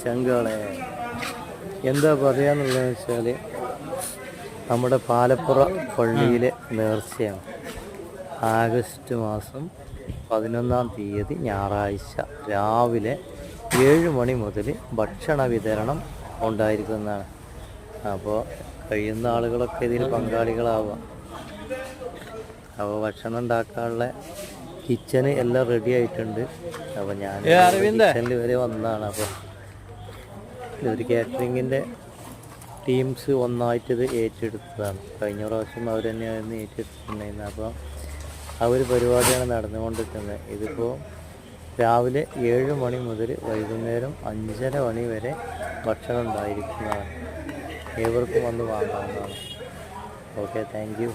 ചങ്കളെ എന്താ പറയാന്നുള്ളതെന്ന് വെച്ചാൽ നമ്മുടെ പാലപ്പുറ പള്ളിയിലെ നേർച്ചയാണ്. ആഗസ്റ്റ് മാസം 11-ാം തീയതി ഞായറാഴ്ച രാവിലെ 7 മണി മുതൽ ഭക്ഷണ വിതരണം ഉണ്ടായിരിക്കുന്നതാണ്. അപ്പോൾ കഴിയുന്ന ആളുകളൊക്കെ ഇതിൽ പങ്കാളികളാവുക. അപ്പോൾ ഭക്ഷണം ഉണ്ടാക്കാനുള്ള കിച്ചന് എല്ലാം റെഡി ആയിട്ടുണ്ട്. അപ്പോൾ ഞാൻ കിച്ചണിൽ വരെ വന്നതാണ്. അപ്പോൾ ഒരു കാറ്ററിങ്ങിൻ്റെ ടീംസ് ഒന്നായിട്ടിത് ഏറ്റെടുത്തതാണ്. കഴിഞ്ഞ പ്രാവശ്യം അവർ തന്നെയായിരുന്നു ഏറ്റെടുത്തിട്ടുണ്ടായിരുന്നത്. അപ്പോൾ ആ ഒരു പരിപാടിയാണ് നടന്നുകൊണ്ടിരിക്കുന്നത്. ഇതിപ്പോൾ രാവിലെ 7 മണി മുതൽ വൈകുന്നേരം 5:30 മണി വരെ ഭക്ഷണം ഉണ്ടായിരിക്കുന്നതാണ്. ഏവർക്കും വന്ന് വാങ്ങാവുന്നതാണ്. Okay, thank you.